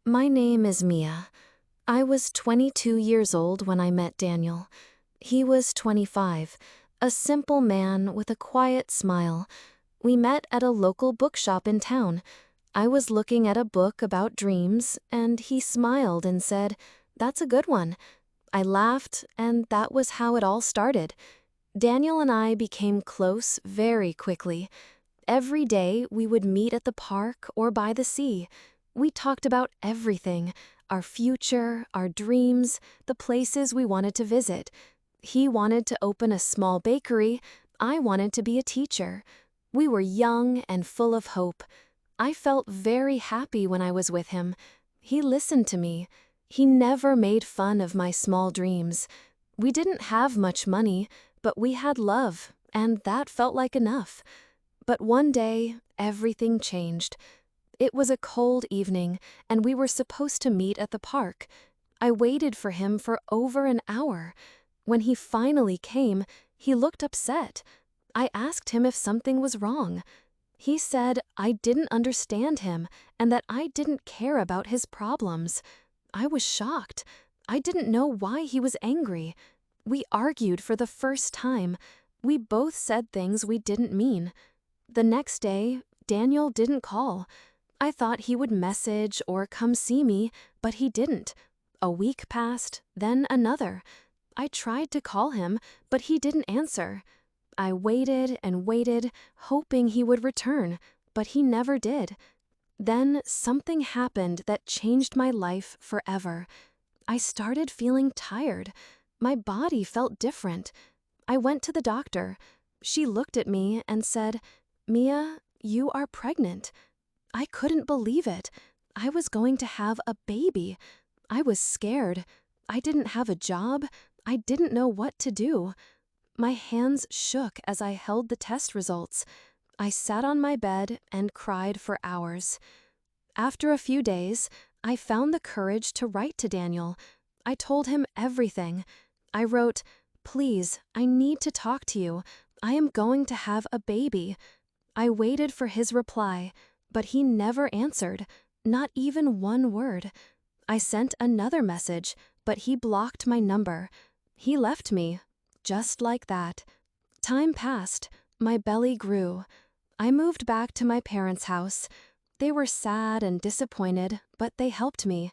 My name is Mia. I was 22 years old when I met Daniel. He was 25, a simple man with a quiet smile. We met at a local bookshop in town. I was looking at a book about dreams, and he smiled and said, "That's a good one." I laughed, and that was how it all started. Daniel and I became close very quickly. Every day we would meet at the park or by the sea. We talked about everything, our future, our dreams, the places we wanted to visit. He wanted to open a small bakery. I wanted to be a teacher. We were young and full of hope. I felt very happy when I was with him. He listened to me. He never made fun of my small dreams. We didn't have much money, but we had love, and that felt like enough. But one day, everything changed. It was a cold evening, and we were supposed to meet at the park. I waited for him for over an hour. When he finally came, he looked upset. I asked him if something was wrong. He said I didn't understand him and that I didn't care about his problems. I was shocked. I didn't know why he was angry. We argued for the first time. We both said things we didn't mean. The next day, Daniel didn't call. I thought he would message or come see me, but he didn't. A week passed, then another. I tried to call him, but he didn't answer. I waited and waited, hoping he would return, but he never did. Then something happened that changed my life forever. I started feeling tired. My body felt different. I went to the doctor. She looked at me and said, "Mia, you are pregnant." I couldn't believe it. I was going to have a baby. I was scared. I didn't have a job. I didn't know what to do. My hands shook as I held the test results. I sat on my bed and cried for hours. After a few days, I found the courage to write to Daniel. I told him everything. I wrote, "Please, I need to talk to you. I am going to have a baby." I waited for his reply, but he never answered, not even one word. I sent another message, but he blocked my number. He left me, just like that. Time passed. My belly grew. I moved back to my parents' house. They were sad and disappointed, but they helped me.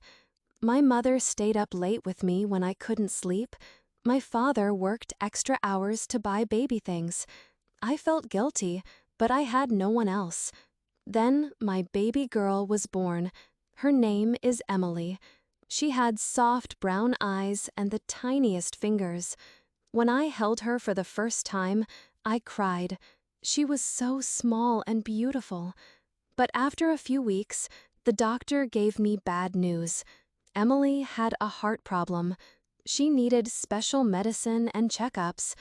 My mother stayed up late with me when I couldn't sleep. My father worked extra hours to buy baby things. I felt guilty, but I had no one else. Then my baby girl was born. Her name is Emily. She had soft brown eyes and the tiniest fingers. When I held her for the first time, I cried. She was so small and beautiful. But after a few weeks, the doctor gave me bad news. Emily had a heart problem. She needed special medicine and checkups.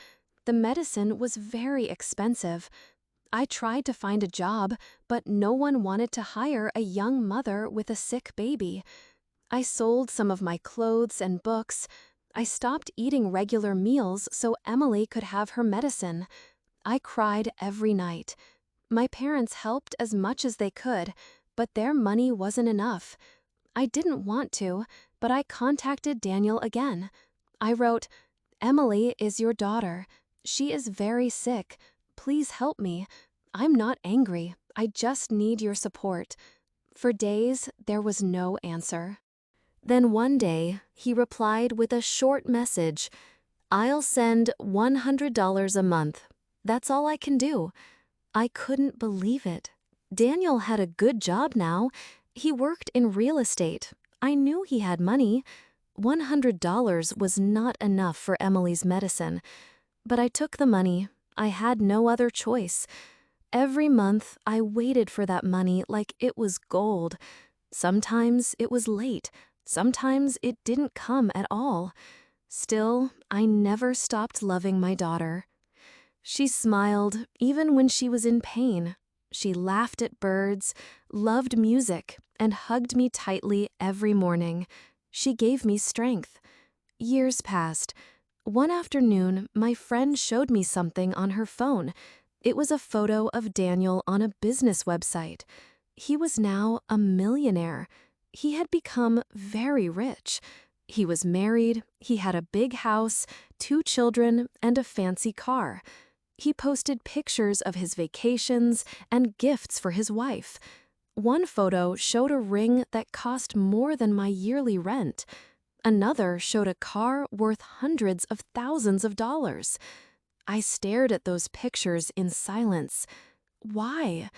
The medicine was very expensive. I tried to find a job, but no one wanted to hire a young mother with a sick baby. I sold some of my clothes and books. I stopped eating regular meals so Emily could have her medicine. I cried every night. My parents helped as much as they could, but their money wasn't enough. I didn't want to, but I contacted Daniel again. I wrote, "Emily is your daughter. She is very sick. Please help me. I'm not angry. I just need your support." For days, there was no answer. Then one day, he replied with a short message. "I'll send $100 a month. That's all I can do." I couldn't believe it. Daniel had a good job now. He worked in real estate. I knew he had money. $100 was not enough for Emily's medicine. But I took the money. I had no other choice. Every month, I waited for that money like it was gold. Sometimes it was late. Sometimes it didn't come at all. Still, I never stopped loving my daughter. She smiled even when she was in pain. She laughed at birds, loved music, and hugged me tightly every morning. She gave me strength. Years passed. One afternoon, my friend showed me something on her phone. It was a photo of Daniel on a business website. He was now a millionaire. He had become very rich. He was married, he had a big house, 2 children, and a fancy car. He posted pictures of his vacations and gifts for his wife. One photo showed a ring that cost more than my yearly rent. Another showed a car worth hundreds of thousands of dollars. I stared at those pictures in silence. Why?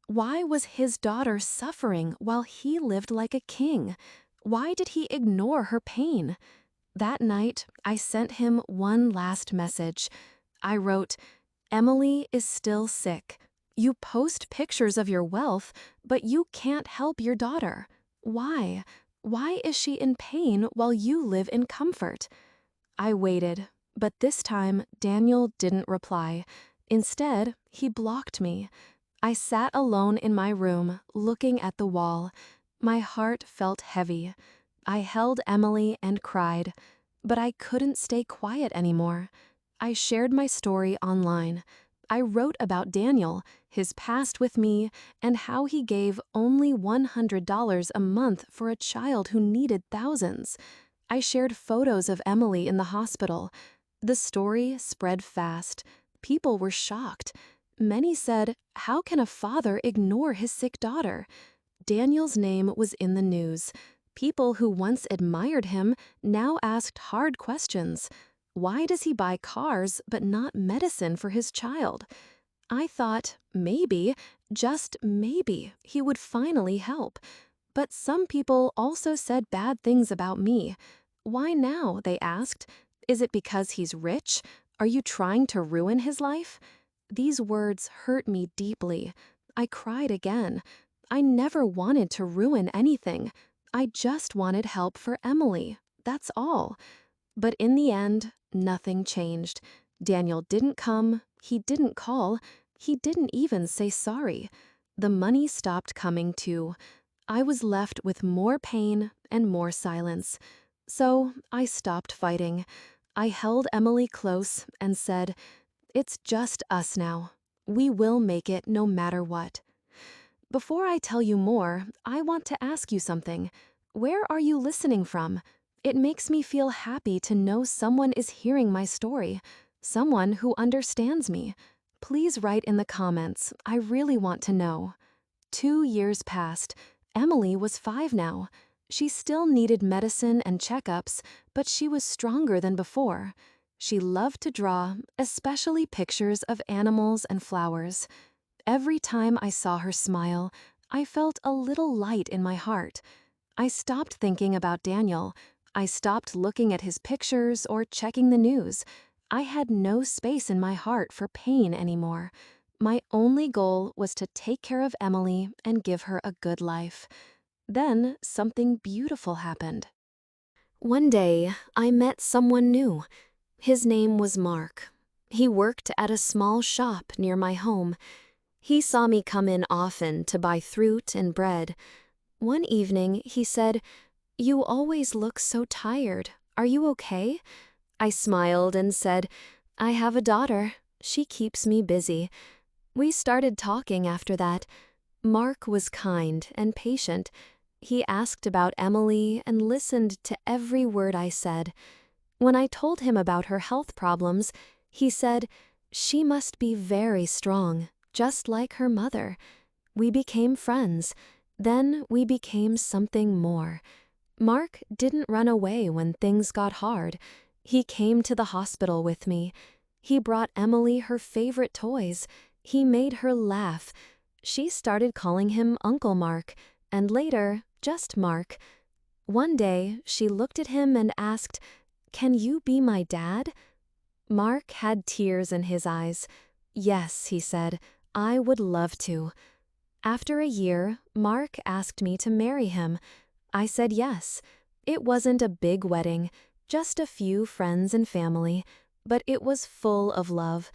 Why was his daughter suffering while he lived like a king? Why did he ignore her pain? That night, I sent him one last message. I wrote, "Emily is still sick. You post pictures of your wealth, but you can't help your daughter. Why? Why is she in pain while you live in comfort?" I waited, but this time Daniel didn't reply. Instead, he blocked me. I sat alone in my room, looking at the wall. My heart felt heavy. I held Emily and cried, but I couldn't stay quiet anymore. I shared my story online. I wrote about Daniel, his past with me, and how he gave only $100 a month for a child who needed thousands. I shared photos of Emily in the hospital. The story spread fast. People were shocked. Many said, "How can a father ignore his sick daughter?" Daniel's name was in the news. People who once admired him now asked hard questions. Why does he buy cars but not medicine for his child? I thought maybe, just maybe, he would finally help. But some people also said bad things about me. Why now, they asked. Is it because he's rich? Are you trying to ruin his life? These words hurt me deeply. I cried again. I never wanted to ruin anything. I just wanted help for Emily. That's all. But in the end, nothing changed. Daniel didn't come, he didn't call, he didn't even say sorry. The money stopped coming too. I was left with more pain and more silence. So I stopped fighting. I held Emily close and said, "It's just us now. We will make it no matter what." Before I tell you more, I want to ask you something. Where are you listening from? It makes me feel happy to know someone is hearing my story, someone who understands me. Please write in the comments. I really want to know. 2 years passed. Emily was 5 now. She still needed medicine and checkups, but she was stronger than before. She loved to draw, especially pictures of animals and flowers. Every time I saw her smile, I felt a little light in my heart. I stopped thinking about Daniel. I stopped looking at his pictures or checking the news. I had no space in my heart for pain anymore. My only goal was to take care of Emily and give her a good life. Then something beautiful happened. One day, I met someone new. His name was Mark. He worked at a small shop near my home. He saw me come in often to buy fruit and bread. One evening, he said, "You always look so tired. Are you okay?" I smiled and said, "I have a daughter. She keeps me busy." We started talking after that. Mark was kind and patient. He asked about Emily and listened to every word I said. When I told him about her health problems, he said, "She must be very strong, just like her mother." We became friends. Then we became something more. Mark didn't run away when things got hard. He came to the hospital with me. He brought Emily her favorite toys. He made her laugh. She started calling him Uncle Mark, and later, just Mark. One day, she looked at him and asked, "Can you be my dad?" Mark had tears in his eyes. "Yes," he said, "I would love to." After a year, Mark asked me to marry him. I said yes. It wasn't a big wedding, just a few friends and family, but it was full of love.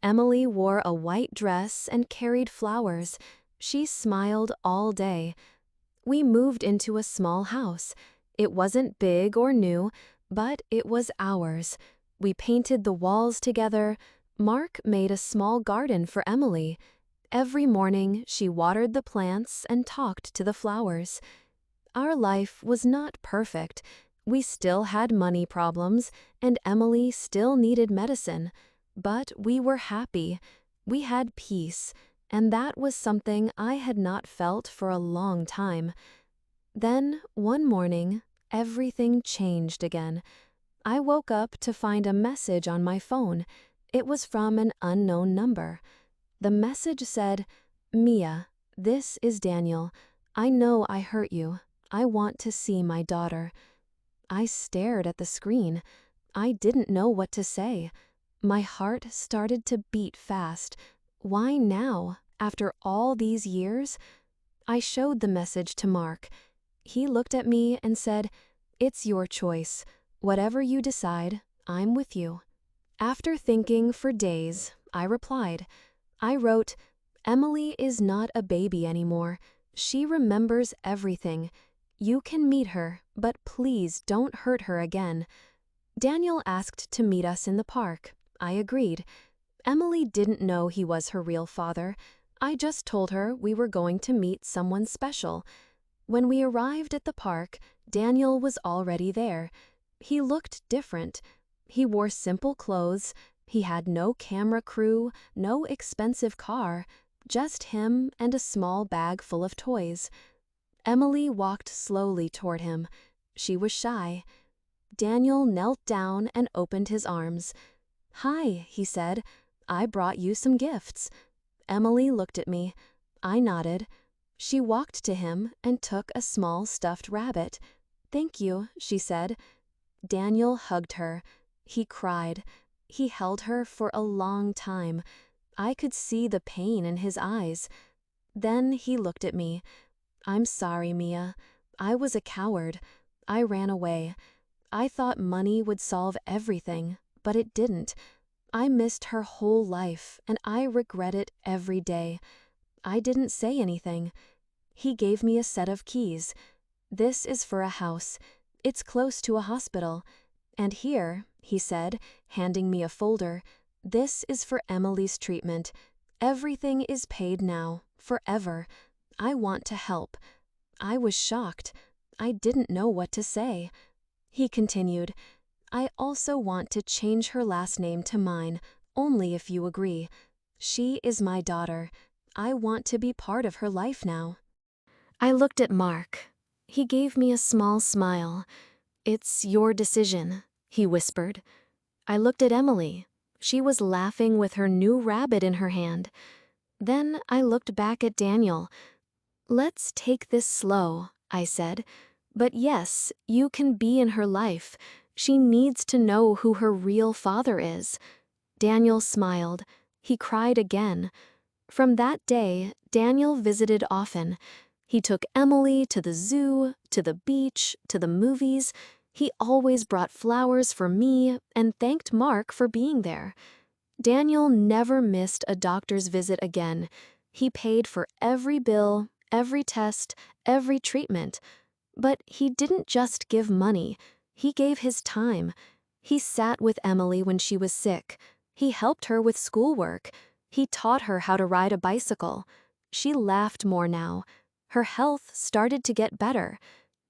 Emily wore a white dress and carried flowers. She smiled all day. We moved into a small house. It wasn't big or new, but it was ours. We painted the walls together. Mark made a small garden for Emily. Every morning, she watered the plants and talked to the flowers. Our life was not perfect. We still had money problems, and Emily still needed medicine. But we were happy. We had peace, and that was something I had not felt for a long time. Then, one morning, everything changed again. I woke up to find a message on my phone. It was from an unknown number. The message said, "Mia, this is Daniel. I know I hurt you. I want to see my daughter." I stared at the screen. I didn't know what to say. My heart started to beat fast. Why now, after all these years? I showed the message to Mark. He looked at me and said, "It's your choice. Whatever you decide, I'm with you." After thinking for days, I replied. I wrote, "Emily is not a baby anymore. She remembers everything. You can meet her, but please don't hurt her again." Daniel asked to meet us in the park. I agreed. Emily didn't know he was her real father. I just told her we were going to meet someone special. When we arrived at the park, Daniel was already there. He looked different. He wore simple clothes. He had no camera crew, no expensive car, just him and a small bag full of toys. Emily walked slowly toward him. She was shy. Daniel knelt down and opened his arms. "Hi," he said. "I brought you some gifts." Emily looked at me. I nodded. She walked to him and took a small stuffed rabbit. "Thank you," she said. Daniel hugged her. He cried. He held her for a long time. I could see the pain in his eyes. Then he looked at me. "I'm sorry, Mia. I was a coward. I ran away. I thought money would solve everything, but it didn't. I missed her whole life, and I regret it every day." I didn't say anything. He gave me a set of keys. "This is for a house. It's close to a hospital. And here," he said, handing me a folder, "this is for Emily's treatment. Everything is paid now, forever. I want to help." I was shocked. I didn't know what to say. He continued, "I also want to change her last name to mine, only if you agree. She is my daughter. I want to be part of her life now." I looked at Mark. He gave me a small smile. "It's your decision," he whispered. I looked at Emily. She was laughing with her new rabbit in her hand. Then I looked back at Daniel. "Let's take this slow," I said. "But yes, you can be in her life. She needs to know who her real father is." Daniel smiled. He cried again. From that day, Daniel visited often. He took Emily to the zoo, to the beach, to the movies. He always brought flowers for me and thanked Mark for being there. Daniel never missed a doctor's visit again. He paid for every bill, every test, every treatment. But he didn't just give money. He gave his time. He sat with Emily when she was sick. He helped her with schoolwork. He taught her how to ride a bicycle. She laughed more now. Her health started to get better.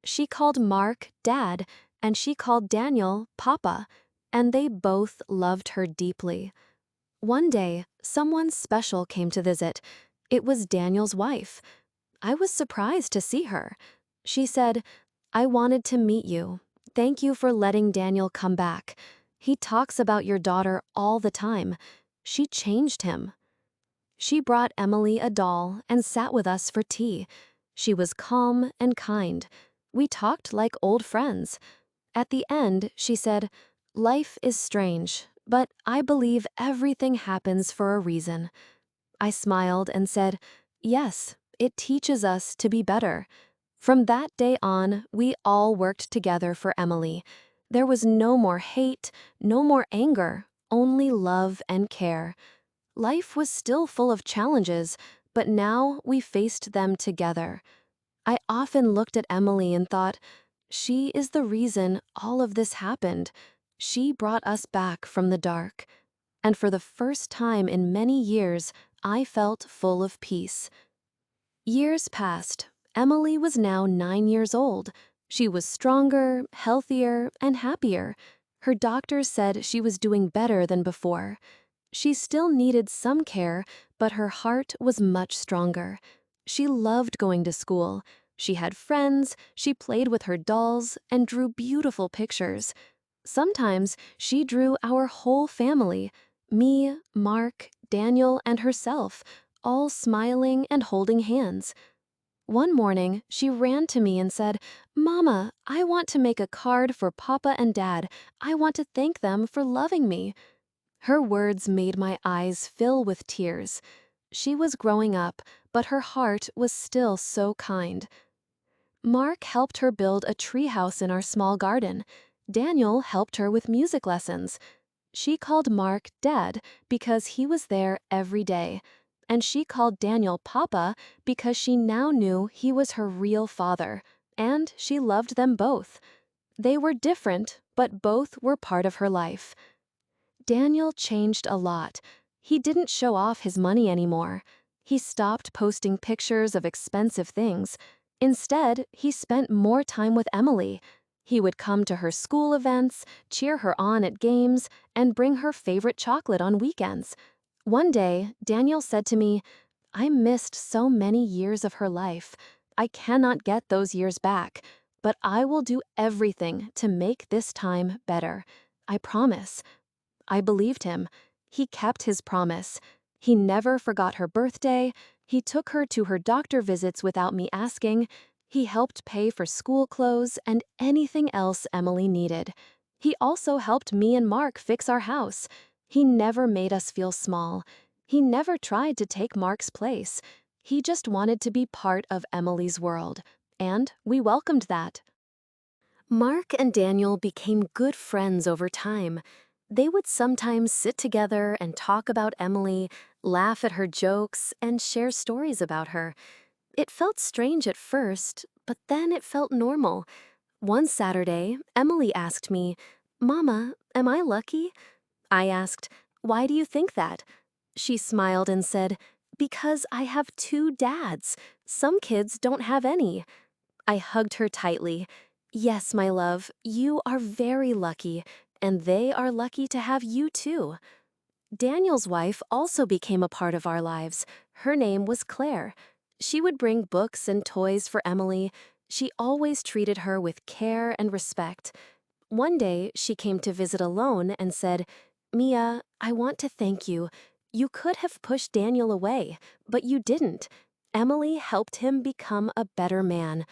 She called Mark Dad, and she called Daniel Papa, and they both loved her deeply. One day, someone special came to visit. It was Daniel's wife. I was surprised to see her. She said, "I wanted to meet you. Thank you for letting Daniel come back. He talks about your daughter all the time. She changed him." She brought Emily a doll and sat with us for tea. She was calm and kind. We talked like old friends. At the end, she said, "Life is strange, but I believe everything happens for a reason." I smiled and said, "Yes, it teaches us to be better." From that day on, we all worked together for Emily. There was no more hate, no more anger, only love and care. Life was still full of challenges, but now we faced them together. I often looked at Emily and thought, she is the reason all of this happened. She brought us back from the dark. And for the first time in many years, I felt full of peace. Years passed. Emily was now 9 years old. She was stronger, healthier, and happier. Her doctors said she was doing better than before. She still needed some care, but her heart was much stronger. She loved going to school. She had friends, she played with her dolls, and drew beautiful pictures. Sometimes she drew our whole family, me, Mark, Daniel, and herself, all smiling and holding hands. One morning, she ran to me and said, "Mama, I want to make a card for Papa and Dad. I want to thank them for loving me." Her words made my eyes fill with tears. She was growing up, but her heart was still so kind. Mark helped her build a treehouse in our small garden. Daniel helped her with music lessons. She called Mark Dad because he was there every day. And she called Daniel Papa because she now knew he was her real father. And she loved them both. They were different, but both were part of her life. Daniel changed a lot. He didn't show off his money anymore. He stopped posting pictures of expensive things. Instead, he spent more time with Emily. He would come to her school events, cheer her on at games, and bring her favorite chocolate on weekends. One day, Daniel said to me, "I missed so many years of her life. I cannot get those years back, but I will do everything to make this time better. I promise." I believed him. He kept his promise. He never forgot her birthday. He took her to her doctor visits without me asking. He helped pay for school clothes and anything else Emily needed. He also helped me and Mark fix our house. He never made us feel small. He never tried to take Mark's place. He just wanted to be part of Emily's world. And we welcomed that. Mark and Daniel became good friends over time. They would sometimes sit together and talk about Emily, laugh at her jokes, and share stories about her. It felt strange at first, but then it felt normal. One Saturday, Emily asked me, "Mama, am I lucky?" I asked, "Why do you think that?" She smiled and said, "Because I have two dads. Some kids don't have any." I hugged her tightly. "Yes, my love, you are very lucky, and they are lucky to have you too." Daniel's wife also became a part of our lives. Her name was Claire. She would bring books and toys for Emily. She always treated her with care and respect. One day, she came to visit alone and said, "Mia, I want to thank you. You could have pushed Daniel away, but you didn't. Emily helped him become a better man."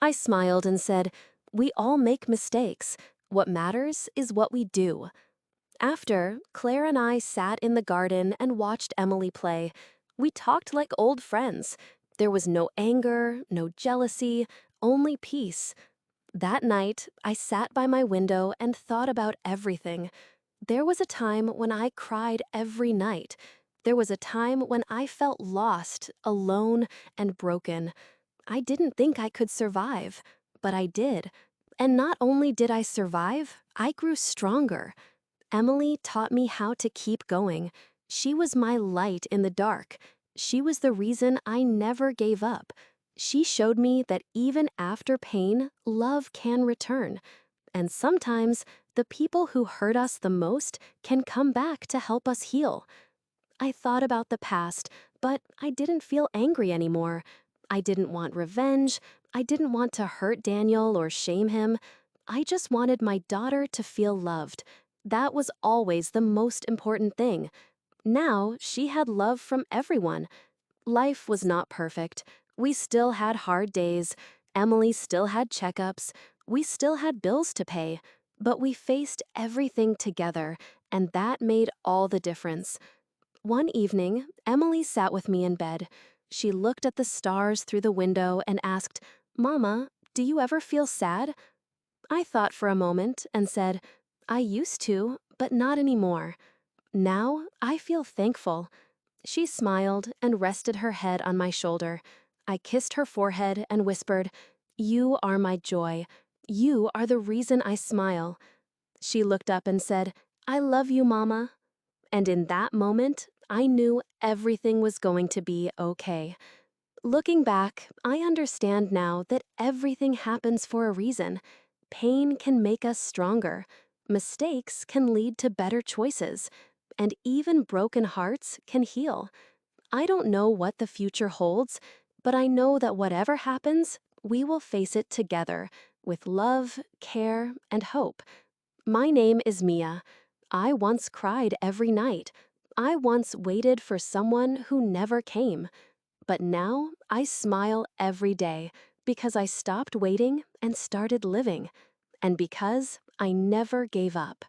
I smiled and said, "We all make mistakes. What matters is what we do." After, Claire and I sat in the garden and watched Emily play. We talked like old friends. There was no anger, no jealousy, only peace. That night, I sat by my window and thought about everything. There was a time when I cried every night. There was a time when I felt lost, alone, and broken. I didn't think I could survive, but I did. And not only did I survive, I grew stronger. Emily taught me how to keep going. She was my light in the dark. She was the reason I never gave up. She showed me that even after pain, love can return. And sometimes, the people who hurt us the most can come back to help us heal. I thought about the past, but I didn't feel angry anymore. I didn't want revenge. I didn't want to hurt Daniel or shame him. I just wanted my daughter to feel loved. That was always the most important thing. Now, she had love from everyone. Life was not perfect. We still had hard days. Emily still had checkups. We still had bills to pay. But we faced everything together, and that made all the difference. One evening, Emily sat with me in bed. She looked at the stars through the window and asked, "Mama, do you ever feel sad?" I thought for a moment and said, "I used to, but not anymore. Now I feel thankful." She smiled and rested her head on my shoulder. I kissed her forehead and whispered, "You are my joy. You are the reason I smile." She looked up and said, "I love you, Mama." And in that moment, I knew everything was going to be okay. Looking back, I understand now that everything happens for a reason. Pain can make us stronger, mistakes can lead to better choices, and even broken hearts can heal. I don't know what the future holds, but I know that whatever happens, we will face it together with love, care, and hope. My name is Mia. I once cried every night. I once waited for someone who never came. But now I smile every day because I stopped waiting and started living, and because I never gave up.